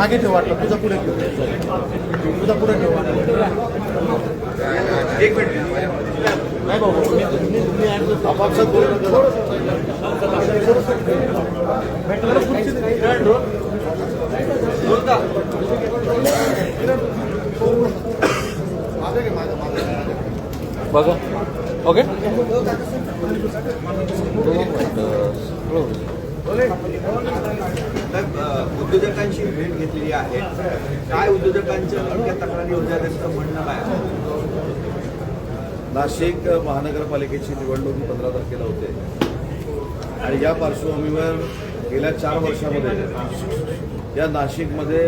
मागे ठेव वाटलं तुझा पुढे ठेव तुझा पुढे ठेव एक मिनिट नाही बाबा मी आपापसात बोलत बघा ओके उद्योजकांशी भेट घेतलेली आहे. काय उद्योजकांच्या नेमक्या तक्रारी होत्या, त्यांचं म्हणणं काय आहे? नाशिक महानगरपालिकेची निवडणूक 15 तारखेला होते आणि या पार्श्वभूमीवर गेल्या 4 वर्षामध्ये या नाशिकमध्ये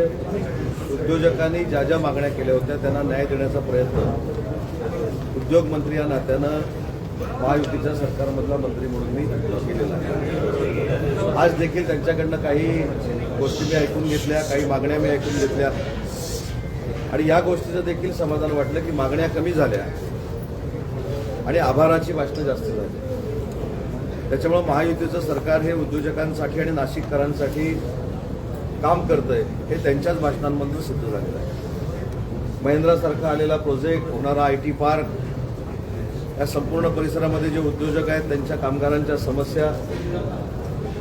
उद्योजकांनी ज्या ज्या मागण्या केल्या होत्या त्यांना न्याय देण्याचा प्रयत्न उद्योगमंत्री या नात्यानं महायुतीच्या सरकारमधला मंत्री म्हणून मी केलेला आहे. आज देखील त्यांच्याकडनं काही गोष्टी मी ऐकून घेतल्या, काही मागण्या मी ऐकून घेतल्या आणि या गोष्टीचं देखील समाधान वाटलं की मागण्या कमी झाल्या आणि आभाराची भाषणं जास्त झाली. त्याच्यामुळं महायुतीचं सरकार हे उद्योजकांसाठी आणि नाशिककरांसाठी काम करतंय हे त्यांच्याच भाषणांमधून सिद्ध झालेलं आहे. महिंद्रासारखा आलेला प्रोजेक्ट, होणारा IT पार्क, या संपूर्ण परिसरामध्ये जे उद्योजक आहेत त्यांच्या कामगारांच्या समस्या,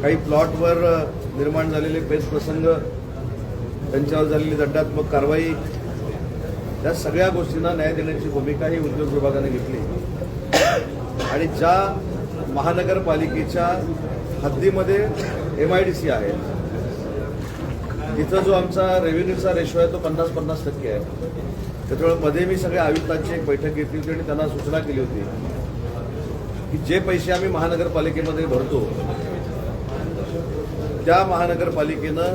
काही प्लॉटवर निर्माण झालेले पेचप्रसंग, त्यांच्यावर झालेली दंडात्मक कारवाई, या सगळ्या गोष्टींना न्याय देण्याची भूमिका ही उद्योग विभागाने घेतली आणि ज्या महानगरपालिकेच्या हद्दीमध्ये MIDC आहे तिथं जो आमचा रेव्हेन्यूचा रेशो आहे तो 50-50% आहे. त्याच्यामुळे मध्ये मी सगळ्या आयुक्तांची एक बैठक घेतली होती आणि त्यांना सूचना केली होती की जे पैसे आम्ही महानगरपालिकेमध्ये भरतो त्या महानगरपालिकेनं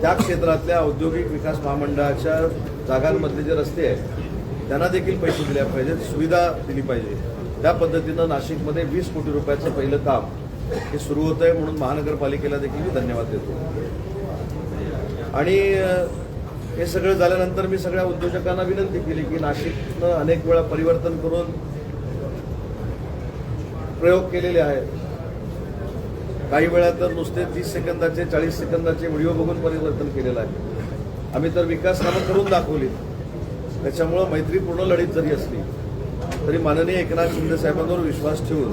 त्या क्षेत्रातल्या औद्योगिक विकास महामंडळाच्या जागांमधले जे रस्ते आहेत त्यांना देखील पैसे दिले पाहिजेत, सुविधा दिली पाहिजे. त्या पद्धतीनं नाशिकमध्ये 20 कोटी रुपयाचं पहिलं काम हे सुरू होत आहे म्हणून महानगरपालिकेला देखील मी धन्यवाद देतो. आणि हे सगळं झाल्यानंतर मी सगळ्या उद्योजकांना विनंती केली की नाशिकनं अनेक वेळा परिवर्तन करून प्रयोग केलेले आहेत. काही वेळा तर नुसते 30 सेकंदाचे 40 सेकंदाचे व्हिडिओ बघून परिवर्तन केलेलं आहे. आम्ही तर विकास कामं करून दाखवली. त्याच्यामुळं मैत्रीपूर्ण लढीत जरी असली तरी माननीय एकनाथ शिंदे साहेबांवर विश्वास ठेवून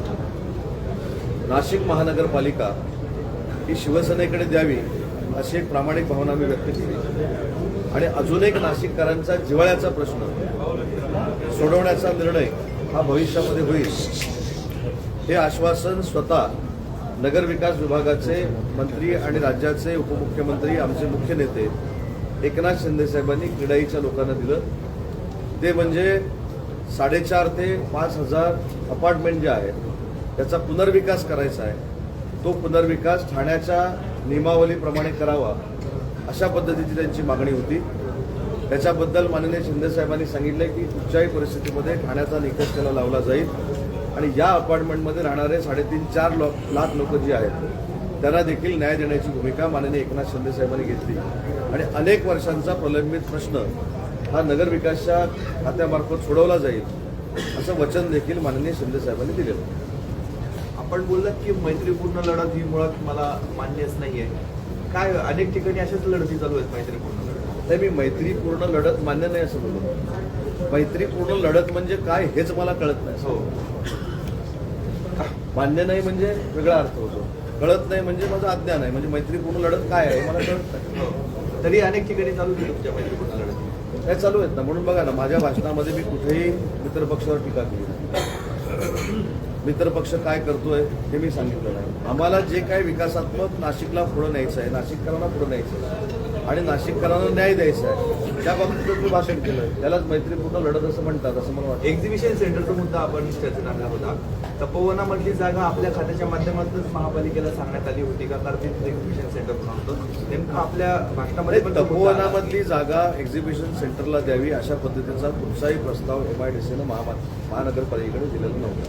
नाशिक महानगरपालिका ही शिवसेनेकडे द्यावी अशी एक प्रामाणिक भावना मी व्यक्त केली आणि अजून एक नाशिककरांचा जिव्हाळ्याचा प्रश्न सोडवण्याचा निर्णय हा भविष्यामध्ये होईल हे आश्वासन स्वतः नगरविकास विभागाचे मंत्री आणि राज्याचे उपमुख्यमंत्री आमचे मुख्य नेते एकनाथ शिंदे साहेबांनी क्रीडाईच्या लोकांना दिलं. ते म्हणजे 4,500 ते 5,000 अपार्टमेंट जे आहेत त्याचा पुनर्विकास करायचा आहे. तो पुनर्विकास ठाण्याच्या नियमावलीप्रमाणे करावा अशा पद्धतीची त्यांची मागणी होती. त्याच्याबद्दल माननीय शिंदे साहेबांनी सांगितलं की कुठच्याही परिस्थितीमध्ये ठाण्याचा निकष त्याला लावला जाईल आणि या अपार्टमेंटमध्ये राहणारे 3.5-4 लाख लोक जी आहेत त्यांना देखील न्याय देण्याची भूमिका माननीय एकनाथ शिंदे साहेबांनी घेतली आणि अनेक वर्षांचा प्रलंबित प्रश्न हा नगरविकासच्या खात्यामार्फत सोडवला जाईल असं वचन देखील माननीय शिंदे साहेबांनी दिलेलं. आपण बोललात की मैत्रीपूर्ण लढत ही मुळात मला मान्यच नाहीये. काय अनेक ठिकाणी अशाच लढती चालू आहेत मैत्रीपूर्ण लढत? नाही, मी मैत्रीपूर्ण लढत मान्य नाही असं बोललो. मैत्रीपूर्ण लढत म्हणजे काय हेच मला कळत नाही. हो, मान्य नाही म्हणजे वेगळा अर्थ होतो, कळत नाही म्हणजे माझं अज्ञान आहे. म्हणजे मैत्रीपूर्ण लढत काय आहे मला कळत नाही. हो. तरी अनेक ठिकाणी चालू केली तुमच्या मैत्रीपूर्ण लढती. काय चालू आहेत ना. म्हणून बघा ना, माझ्या भाषणामध्ये मी कुठेही मित्रपक्षावर टीका केली नाही. मित्रपक्ष काय करतोय हे मी सांगितलं नाही. आम्हाला जे काही विकासात्मक नाशिकला पुढं न्यायचं आहे, नाशिककरांना पुढं न्यायचं आहे आणि नाशिककरांना न्याय द्यायचा आहे त्या बाबतीत मी भाषण केलं. त्यालाच मैत्रीपूर्ण लढत असं म्हणतात असं मला वाटतं. एक्झिबिशन सेंटरचा मुद्दा आपण चर्चेत आणला होता. तपोवनामधली जागा आपल्या खात्याच्या माध्यमातूनच महापालिकेला सांगण्यात आली होती का, तर तिथे एक्झिबिशन सेंटर बनवतो. नेमकं आपल्या भाषणामध्ये तपोवनामधली जागा एक्झिबिशन सेंटरला द्यावी अशा पद्धतीचा कुठचाही प्रस्ताव MIDCनं महानगरपालिकेकडे दिलेला नव्हता.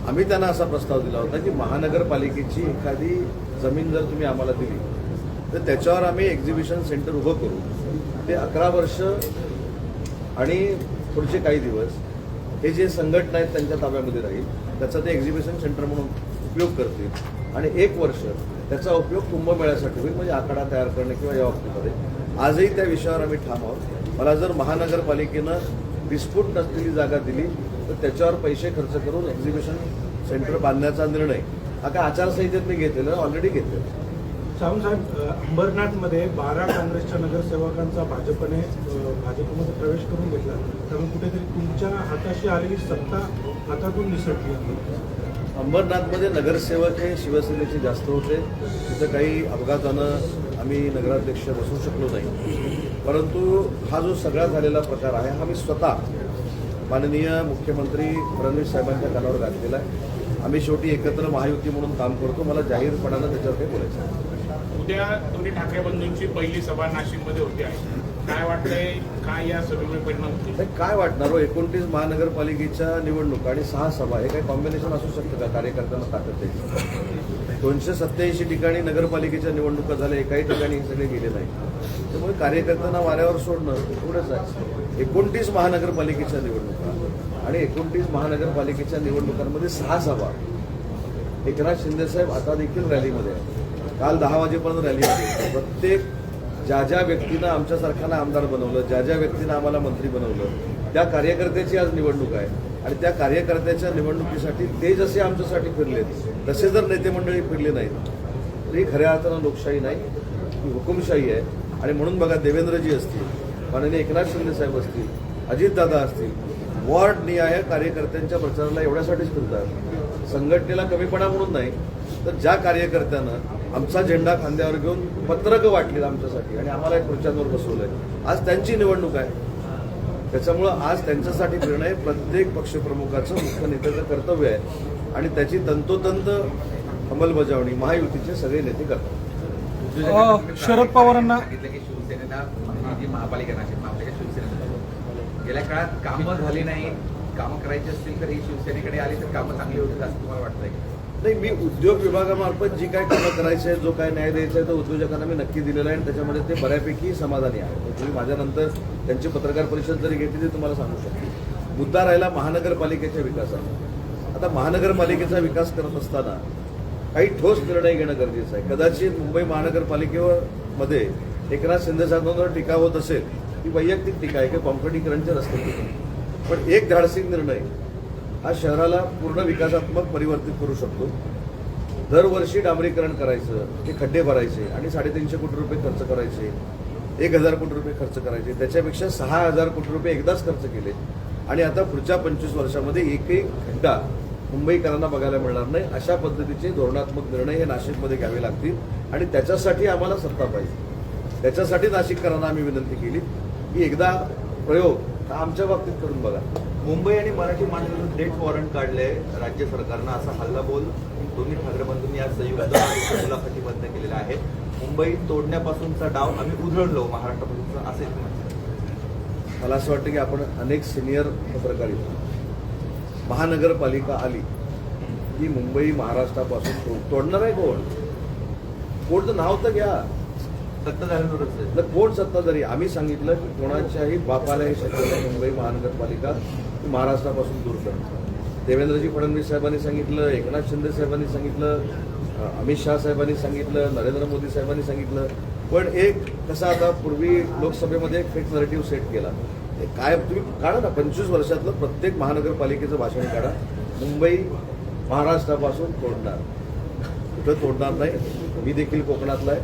आम्ही त्यांना असा प्रस्ताव दिला होता की महानगरपालिकेची एखादी जमीन जर तुम्ही आम्हाला दिली तर त्याच्यावर आम्ही एक्झिबिशन सेंटर उभं करू. ते 11 वर्ष आणि पुढचे काही दिवस हे जे संघटना आहेत त्यांच्या ताब्यामध्ये राहील, त्याचा ते एक्झिबिशन सेंटर म्हणून उपयोग करतील आणि 1 वर्ष त्याचा उपयोग कुंभमेळ्यासाठी होईल, म्हणजे आखाडा तयार करणे किंवा या बाबतीमध्ये आजही त्या विषयावर आम्ही ठाम आहोत. मला जर महानगरपालिकेनं विस्फोट नसलेली जागा दिली तर त्याच्यावर पैसे खर्च करून एक्झिबिशन सेंटर बांधण्याचा निर्णय हा काय आचारसंहितेत मी घेतलेला, ऑलरेडी घेतलेला. सावंतसाहेब, अंबरनाथमध्ये 12 काँग्रेसच्या नगरसेवकांचा भाजपमध्ये प्रवेश करून घेतला, त्यामुळे कुठेतरी तुमच्या हाताशी आलेली सत्ता हातातून निसटली. अंबरनाथमध्ये नगरसेवक हे शिवसेनेचे जास्त होते. तिथं काही अपघातानं आम्ही नगराध्यक्ष बसू शकलो नाही. परंतु हा जो सगळा झालेला प्रकार आहे हा मी स्वतः माननीय मुख्यमंत्री फडणवीस साहेबांच्या कानावर घातलेला आहे. आम्ही शेवटी एकत्र महायुती म्हणून काम करतो. मला जाहीरपणानं त्याच्यावर काही बोलायचं आहे. उद्या तुम्ही ठाकरे बंधूंची पहिली सभा नाशिकमध्ये होती आहे, काय वाटतंय, काय या सभेमुळे परिणाम होतील? काय वाटणार हो, 29 महानगरपालिकेच्या निवडणुका आणि 6 सभा हे काही कॉम्बिनेशन असू शकतं का कार्यकर्त्यांना ताकद द्यायची? 287 ठिकाणी नगरपालिकेच्या निवडणुका झाल्या, एकाही ठिकाणी हे सगळे गेले नाही. त्यामुळे कार्यकर्त्यांना वाऱ्यावर सोडणं एवढंच आहे. 29 महानगरपालिकेच्या निवडणुका आणि 29 महानगरपालिकेच्या निवडणुकांमध्ये 6 सभा. एकनाथ शिंदेसाहेब आता देखील रॅलीमध्ये आहे. काल 10 वाजेपर्यंत रॅली होती. प्रत्येक ज्या ज्या व्यक्तीनं आमच्यासारख्यानं आमदार बनवलं, ज्या ज्या व्यक्तीनं आम्हाला मंत्री बनवलं, त्या कार्यकर्त्याची आज निवडणूक आहे. आणि त्या कार्यकर्त्याच्या निवडणुकीसाठी ते जसे आमच्यासाठी फिरलेत तसे जर नेते मंडळी फिरले नाहीत तर ही खऱ्या अर्थानं लोकशाही नाही, ही हुकुमशाही आहे. आणि म्हणून बघा, देवेंद्रजी असतील, माननीय एकनाथ शिंदेसाहेब असतील, अजितदादा असतील, वॉर्ड निहाय कार्यकर्त्यांच्या प्रचाराला एवढ्यासाठीच फिरतात. संघटनेला कमीपणा म्हणून नाही, तर ज्या कार्यकर्त्यानं आमचा झेंडा खांद्यावर घेऊन पत्रकं वाटली आमच्यासाठी आणि आम्हाला खुर्च्यांवर बसवलंय, आज त्यांची निवडणूक आहे. त्याच्यामुळं आज त्यांच्यासाठी फिरणं हे प्रत्येक पक्षप्रमुखाचं मुख्य नेत्याचं कर्तव्य आहे आणि त्याची तंतोतंत अंमलबजावणी महायुतीचे सगळे नेते करतात. शरद पवारांना सांगितलं की शिवसेनेला जी महापालिका नाशिक महापालिका शिवसेनेला गेल्या काळात कामं झाली नाही, कामं करायची असतील तर ही शिवसेनेकडे आली तर कामं चांगली होतील असं तुम्हाला वाटतंय? नाही, मी उद्योग विभागामार्फत जी काय कामं करायची आहे, जो काय न्याय द्यायचा आहे तो उद्योजकांना मी नक्की दिलेला आहे आणि त्याच्यामध्ये ते बऱ्यापैकी समाधानी आहे. तुम्ही माझ्यानंतर त्यांची पत्रकार परिषद जरी घेतली तरी तुम्हाला सांगू शकतो. मुद्दा राहिला महानगरपालिकेच्या विकासाचा. आता महानगरपालिकेचा विकास करत असताना काही ठोस निर्णय घेणं गरजेचं आहे. कदाचित मुंबई महानगरपालिकेवर मध्ये एकनाथ शिंदेसाहेबांवर टीका होत असेल, ती वैयक्तिक टीका आहे की कॉन्क्रिटीकरणचे रस्ते केले, पण एक धाडसी निर्णय हा शहराला पूर्ण विकासात्मक परिवर्तित करू शकतो. दरवर्षी डांबरीकरण करायचं, ते खड्डे भरायचे आणि 350 कोटी रुपये खर्च करायचे, 1000 कोटी रुपये खर्च करायचे, त्याच्यापेक्षा 6000 कोटी रुपये एकदाच खर्च केले आणि आता पुढच्या 25 वर्षामध्ये एकही खड्डा मुंबईकरांना बघायला मिळणार नाही. अशा पद्धतीचे धोरणात्मक निर्णय हे नाशिकमध्ये घ्यावे लागतील आणि त्याच्यासाठी आम्हाला सत्ता पाहिजे. त्याच्यासाठी नाशिककरांना आम्ही विनंती केली की एकदा प्रयोग आमच्या बाबतीत करून बघा. मुंबई आणि मराठी माणसाचं डेट वॉरंट काढलंय राज्य सरकारनं, असा हल्लाबोल दोन्ही ठाकरे बंधूंनी आज संयुक्त मुलाखतीबद्ध केलेला आहे. मुंबई तोडण्यापासूनचा डाव आम्ही उधळलो महाराष्ट्रापासूनचा असेल म्हणतात. मला असं वाटतं की आपण अनेक सिनियर पत्रकार येतो. महानगरपालिका आली की मुंबई महाराष्ट्रापासून तोडणार आहे कोण? कोणतं नाव तर घ्या. सत्ता झाल्यावरच कोण सत्ताधारी? आम्ही सांगितलं की कोणाच्याही बापाला हे शक्य नाही मुंबई महानगरपालिका महाराष्ट्रापासून दूर करणं. देवेंद्रजी फडणवीस साहेबांनी सांगितलं, एकनाथ शिंदे साहेबांनी सांगितलं, अमित शहा साहेबांनी सांगितलं, नरेंद्र मोदी साहेबांनी सांगितलं. पण एक कसा आता पूर्वी लोकसभेमध्ये एक फेक नरेटिव्ह सेट केला. काय तुम्ही काढा ना, 25 वर्षातलं प्रत्येक महानगरपालिकेचं भाषण काढा. मुंबई महाराष्ट्रापासून तोडणार, कुठं तोडणार नाही. मी देखील कोकणातला आहे,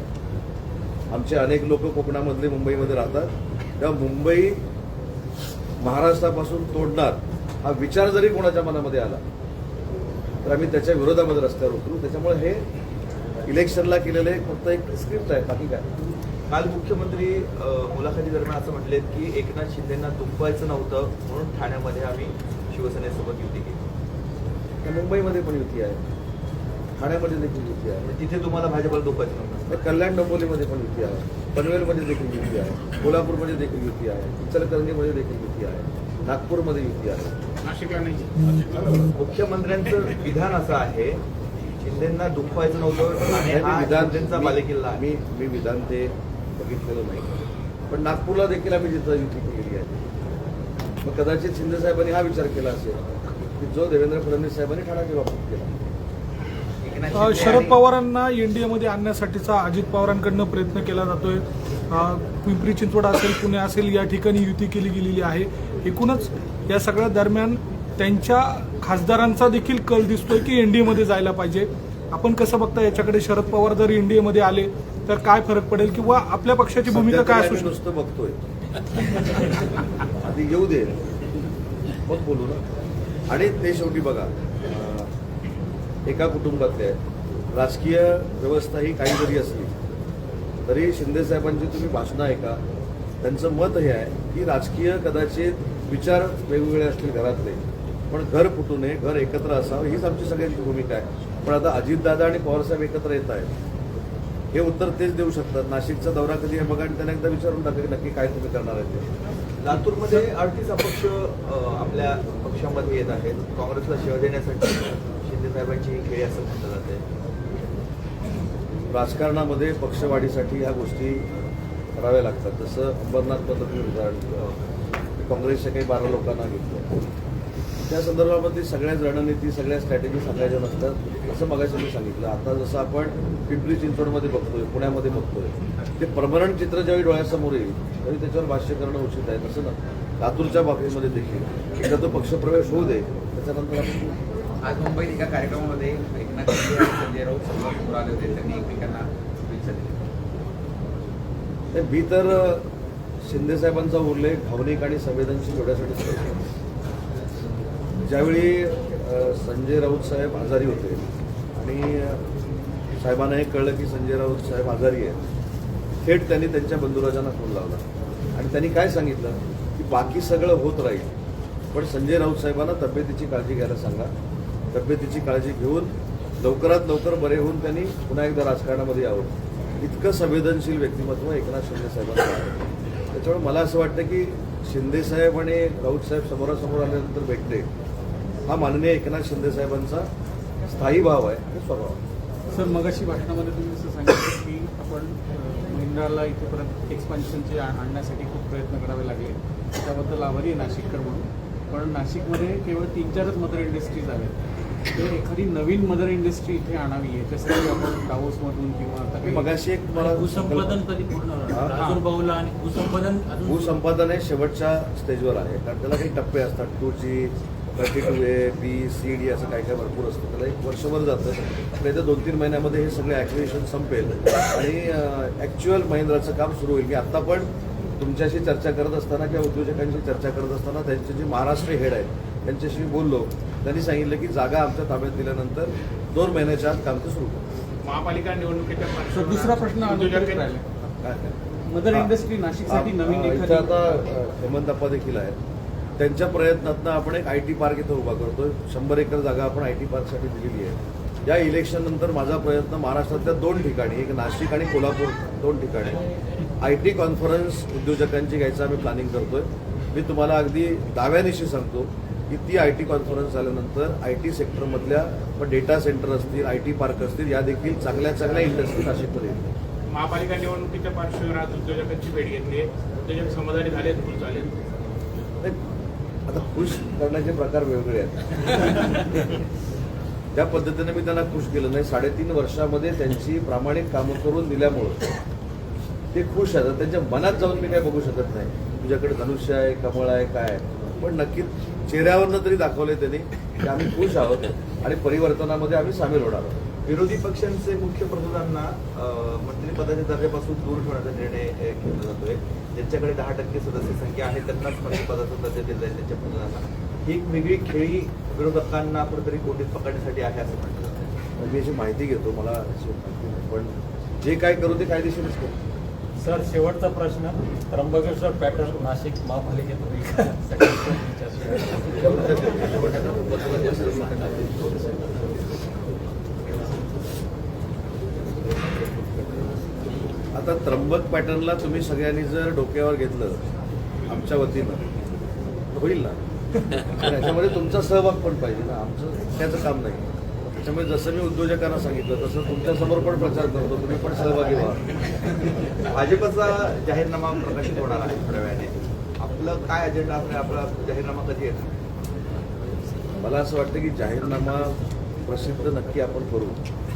आमचे अनेक लोक कोकणामधले मुंबईमध्ये राहतात. तेव्हा मुंबई महाराष्ट्रापासून तोडणार हा विचार जरी कोणाच्या मनामध्ये आला तर आम्ही त्याच्या विरोधामध्ये रस्त्यावर उतरू. त्याच्यामुळे हे इलेक्शनला केलेलं एक फक्त एक स्क्रिप्ट आहे, बाकी काय. काल मुख्यमंत्री मुलाखती दरम्यान असं म्हटलेत की एकनाथ शिंदेंना दुखवायचं नव्हतं म्हणून ठाण्यामध्ये आम्ही शिवसेनेसोबत युती केली. मुंबईमध्ये पण युती आहे, ठाण्यामध्ये देखील युती आहे. तिथे तुम्हाला भाजपला दुखवायचं नव्हतं. कल्याण डोंबिवलीमध्ये पण युती आहे, पनवेलमध्ये देखील युती आहे, कोल्हापूरमध्ये देखील युती आहे, इचलकरंजीमध्ये देखील युती आहे, नागपूरमध्ये युती आहे, नाशिकला नाही. मुख्यमंत्र्यांचं विधान असं आहे शिंदेंना दुखवायचं नव्हतं आणि हा शिंदेंचा बालेकिल्ला आहे. मी विधान ते बघितलेलं नाही, पण नागपूरला देखील आम्ही जिथं युती केलेली आहे. मग कदाचित शिंदे साहेबांनी हा विचार केला असेल की जो देवेंद्र फडणवीस साहेबांनी ठाण्याच्या बाबतीत केला. एकनाथ शिंदे शरद आणि- पवारांना एनडीएमध्ये आणण्यासाठीचा अजित पवारांकडनं प्रयत्न केला जातोय. पिंपरी चिंचवड असेल, पुणे असेल, या ठिकाणी युती केली गेलेली आहे. एकूणच या सगळ्या दरम्यान त्यांच्या खासदारांचा देखील कल दिसतोय की एनडीएमध्ये जायला पाहिजे. आपण कसं बघता याच्याकडे? शरद पवार जर एनडीएमध्ये आले तर काय फरक पडेल किंवा आपल्या पक्षाची भूमिका सध्या काय तरी असू आम्ही शकते? नुसतं बघतोय. आधी येऊ दे मग बोलू ना. आणि ते शेवटी बघा, एका कुटुंबातले राजकीय व्यवस्था ही काही जरी असली तरी शिंदे साहेबांची तुम्ही भाषणं ऐका. त्यांचं मत हे आहे की राजकीय कदाचित विचार वेगवेगळे असतील घरातले, पण घर फुटू नये, घर एकत्र असावं, हीच आमची सगळ्यांची भूमिका आहे. पण आता अजितदादा आणि पवारसाहेब एकत्र येत आहेत, हे उत्तर तेच देऊ शकतात. नाशिकचा दौरा कधी आहे बघा आणि त्यांना एकदा विचारून टाका की नक्की काय तुम्ही करणार आहे ते. लातूरमध्ये 38 अपक्ष आपल्या पक्षामध्ये येत आहेत. काँग्रेसला शिव देण्यासाठी शिंदे साहेबांची खेळी असं म्हटलं जाते. राजकारणामध्ये पक्षवाढीसाठी ह्या गोष्टी कराव्या लागतात. जसं अंबरनाथमध्ये तुम्ही उदाहरण दिलं, काँग्रेसच्या काही 12 लोकांना घेतलं, त्या संदर्भामध्ये सगळ्याच रणनीती, सगळ्या स्ट्रॅटेजी सांगायच्या नसतात, असं मगाशी मी सांगितलं. आता जसं आपण पिंपरी चिंचवडमध्ये बघतोय, पुण्यामध्ये बघतोय, ते परमनंट चित्र ज्यावेळी डोळ्यासमोर येईल त्यावेळी त्याच्यावर भाष्य करणं उचित आहे. तसं ना लातूरच्या बाबतीमध्ये देखील एकदा तो पक्षप्रवेश होऊ दे, त्याच्यानंतर आपण आज मुंबईत एका कार्यक्रमामध्ये एकनाथ शिंदे आणि संजय राऊत समोर आले होते. त्यांनी एकमेकांना शुभेच्छा दिल्या. मी तर शिंदे साहेबांचा उल्लेख भावनिक आणि संवेदनशील एवढ्यासाठीच करतो. ज्यावेळी संजय राऊत साहेब आजारी होते आणि साहेबांना हे कळलं की संजय राऊत साहेब आजारी आहेत, थेट त्यांनी त्यांच्या बंधुराजांना फोन लावला आणि त्यांनी काय सांगितलं की बाकी सगळं होत राहील, पण संजय राऊत साहेबांना तब्येतीची काळजी घ्यायला सांगा. तब्येतीची काळजी घेऊन लवकरात लवकर बरे होऊन त्यांनी पुन्हा एकदा राजकारणामध्ये यावं. इतकं संवेदनशील व्यक्तिमत्व एकनाथ शिंदे साहेबांचं आहे. त्याच्यामुळे मला असं वाटतं की शिंदे साहेब आणि राऊत साहेब समोरासमोर आल्यानंतर भेटणे हा माननीय एकनाथ शिंदे साहेबांचा स्थायी भाव आहे आणि स्वभाव आहे. सर, मगाशी भाषणामध्ये तुम्ही असं सांगितलं की आपण महिंद्राला इथेपर्यंत एक्सपान्शनचे आणण्यासाठी खूप प्रयत्न करावे लागले. त्याबद्दल आभारी आहे नाशिककर म्हणून. पण नाशिकमध्ये केवळ 3-4च मदर इंडस्ट्रीज आहेत. तर एखादी नवीन मदर इंडस्ट्री इथे आणावी, याच्यासाठी आपण डावोसमधून किंवा आता काही मगाशी एक मला भूसंपादन कधी पूर्ण होणार? राजूर भाऊला आणि भूसंपादन अजून भूसंपादन हे शेवटच्या स्टेजवर आहे, कारण त्याला काही टप्पे असतात. 2G, 32A, B, C, D असं काय काय भरपूर असतं. त्याला एक वर्षभर जातं. पण येत्या 2-3 महिन्यामध्ये हे सगळे ॲक्विजिशन संपेल आणि ॲक्च्युअल महिंद्राचं काम सुरू होईल. की आत्ता पण तुमच्याशी चर्चा करत असताना किंवा उद्योजकांशी चर्चा करत असताना त्यांचे जे महाराष्ट्र हेड आहेत त्यांच्याशी मी बोललो. त्यांनी सांगितलं की जागा आमच्या ताब्यात दिल्यानंतर 2 महिन्याच्या आत काम ते सुरू करू. महापालिका निवडणुकीच्या सर, पार्श्वभूमीवर दुसरा प्रश्न उद्योजक- राहिला. काय मदर इंडस्ट्री नाशिकसाठी नवीन इथं एखादी आता हेमंत अप्पा देखील आहेत. त्यांच्या प्रयत्नातनं आपण एक IT पार्क इथं उभा करतोय. 100 एकर जागा आपण IT पार्कसाठी दिलेली आहे. या इलेक्शन नंतर माझा प्रयत्न महाराष्ट्रातल्या 2 ठिकाणी, एक नाशिक आणि कोल्हापूर, 2 ठिकाणी IT कॉन्फरन्स उद्योजकांची घ्यायचं आम्ही प्लॅनिंग करतोय. मी तुम्हाला अगदी दाव्यानिशी सांगतो की ती IT कॉन्फरन्स झाल्यानंतर IT सेक्टरमधल्या डेटा सेंटर असतील, IT पार्क असतील, या देखील चांगल्या इंडस्ट्री नाशिकमध्ये येतील. महापालिका निवडणुकीच्या पार्श्वभूमीवर आज उद्योजकांची भेट घेतली. उद्योजक समाधानी झालेत, खुश झालेत. नाही, आता खुश करण्याचे प्रकार वेगवेगळे आहेत. ज्या पद्धतीने मी त्यांना खुश केलं नाही, 3.5 वर्षामध्ये त्यांची प्रामाणिक कामं करून दिल्यामुळं ते खुश आहेत. त्यांच्या मनात जाऊन मी काय बघू शकत नाही तुझ्याकडे धनुष्य आहे, कमळ आहे, काय आहे. पण नक्कीच चेहऱ्यावरनं तरी दाखवले त्यांनी की आम्ही खुश आहोत आणि परिवर्तनामध्ये आम्ही सामील होणार आहोत. विरोधी पक्षांचे मुख्य प्रधानांना मंत्रिपदाच्या दर्जापासून दूर ठेवण्याचा निर्णय घेतला जातोय. ज्यांच्याकडे 10% सदस्य संख्या आहे त्यांनाच मंत्रिपदाचा दर्जा दिला जाईल त्यांच्या प्रधानांना. ही एक वेगळी खेळी विरोधकांना कुठेतरी कोंडीत पकडण्यासाठी आहे असं म्हटलं जातं. मी याची माहिती घेतो, मला याची माहिती नाही. पण जे काय करू ते कायदेशीरच करू. सर, शेवटचा प्रश्न, त्र्यंबकेश्वर पॅटर्न नाशिक महापालिकेत होईल का? आता त्र्यंबक पॅटर्नला तुम्ही सगळ्यांनी जर डोक्यावर घेतलं आमच्या वतीनं होईल ना. पण याच्यामध्ये तुमचा सहभाग पण पाहिजे ना. आमचं एकट्याचं काम नाही. त्याच्यामुळे जसं मी उद्योजकांना सांगितलं तसं तुमच्यासमोर पण प्रचार करतो, तुम्ही पण सहभागी व्हा. भाजपचा जाहीरनामा प्रकाशित होणार आहे थोड्या वेळाने. आपलं काय अजेंडा असणार? आपला जाहीरनामा कधी येणार? मला असं वाटतं की जाहीरनामा प्रसिद्ध नक्की आपण करू.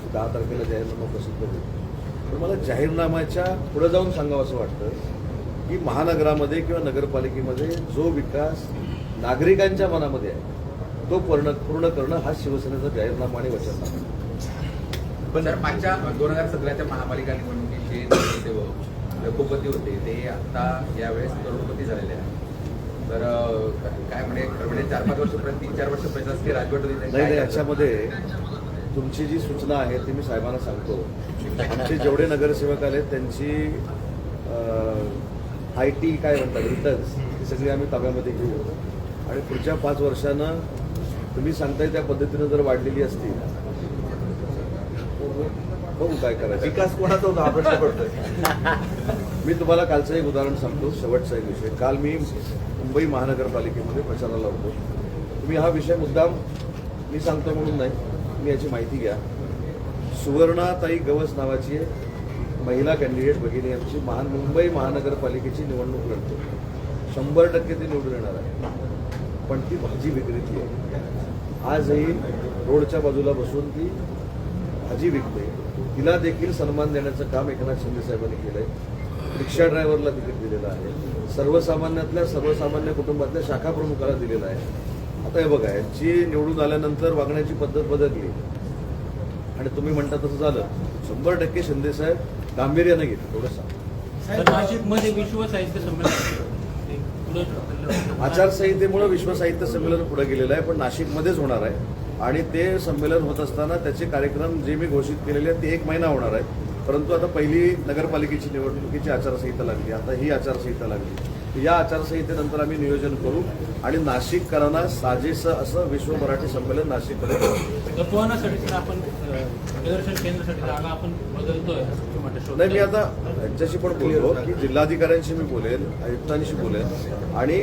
की 10 तारखेला जाहीरनामा प्रसिद्ध होईल. पण मला जाहीरनाम्याच्या पुढे जाऊन सांगावं असं वाटतं की महानगरामध्ये किंवा नगरपालिकेमध्ये जो विकास नागरिकांच्या मनामध्ये आहे तो पूर्ण करणं हा शिवसेनेचा जाहीरनामा आणि वचननामा. पण सर मागच्या 2017च्या महापालिका निवडणुकीचे नगरसेवक लखोपती होते ते आता यावेळेस करोडपती झालेले आहेत. तर काय म्हणजे 4-5 वर्षापर्यंत 3-4 वर्ष प्रशासकीय राजवट होती. नाही याच्यामध्ये तुमची जी सूचना आहे ती मी साहेबांना सांगतो. आमचे जेवढे नगरसेवक आले त्यांची IT काय म्हणतात रिटर्न्स ही सगळी आम्ही ताब्यामध्ये घेऊ आणि पुढच्या 5 वर्षानं तुम्ही सांगताय त्या पद्धतीनं जर वाढलेली असती बघू काय करायचं. विकास कोणाचा होता हा प्रश्न पडतोय. मी तुम्हाला कालचं एक उदाहरण सांगतो, शेवटचा एक विषय. काल मी मुंबई महानगरपालिकेमध्ये प्रचाराला होतो. तुम्ही हा विषय मुद्दाम मी सांगतो म्हणून नाही, तुम्ही याची माहिती घ्या. सुवर्णाताई गवस नावाची महिला कॅन्डिडेट भगिनी आमची मुंबई महानगरपालिकेची निवडणूक लढते. 100% ती निवडून येणार आहे. पण ती भाजी विक्रेती आहे. आजही रोडच्या बाजूला बसून ती भाजी विकते. तिला देखील सन्मान देण्याचं काम एकनाथ शिंदे साहेबांनी केलंय. रिक्षा ड्रायव्हरला तिकीट दिलेलं आहे. सर्वसामान्यातल्या सर्वसामान्य कुटुंबातल्या शाखा प्रमुखाला दिलेलं आहे. आता हे बघा, यांची निवडून आल्यानंतर वागण्याची पद्धत बदलली आणि तुम्ही म्हणता तसं झालं. 100% शिंदे साहेब गांभीर्याने घेतलं. थोडंसं नाशिकमध्ये विश्व साहित्य संमेलन आचारसंहितेमुळे विश्व साहित्य संमेलन पुढे गेलेलं आहे, पण नाशिकमध्येच होणार आहे. आणि ते संमेलन होत असताना त्याचे कार्यक्रम जे मी घोषित केलेले आहेत ते 1 महिना होणार आहे. परंतु आता पहिली नगरपालिकेची निवडणुकीची आचारसंहिता लागली, आता ही आचारसंहिता लागली. या आचारसंहितेनंतर आम्ही नियोजन करू आणि नाशिककरांना साजेसं असं विश्व मराठी संमेलन नाशिकमध्ये करू. गपवानासाठी आपण प्रदर्शन केंद्रासाठी जागा आपण बदलतोय. नाही, मी आता यांच्याशी पण बोललो की जिल्हाधिकाऱ्यांशी मी बोलेल, आयुक्तांशी बोलेल आणि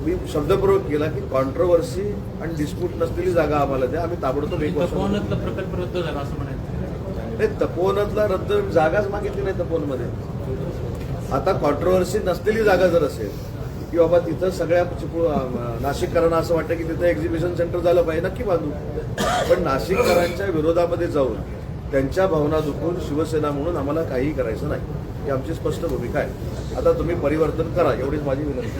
मी शब्दप्रयोग केला की कॉन्ट्रोवर्सी आणि डिस्प्यूट नसलेली जागा आम्हाला द्या. आम्ही ताबडतोब 1 वर्ष तपोवनातला प्रकल्प रद्द झाला असं म्हणायचं. नाही, तपोवनातला रद्द जागाच मागितली नाही तपोवनमध्ये. आता कॉन्ट्रोवर्सी नसलेली जागा जर असेल की बाबा तिथं सगळ्या नाशिककरांना असं वाटतं की तिथं एक्झिबिशन सेंटर झालं पाहिजे, नक्की बांधू. पण नाशिककरांच्या विरोधामध्ये जाऊन त्यांच्या भावना दुखून शिवसेना म्हणून आम्हाला काहीही करायचं नाही. ही आमची स्पष्ट भूमिका आहे. आता तुम्ही परिवर्तन करा एवढीच माझी विनंती.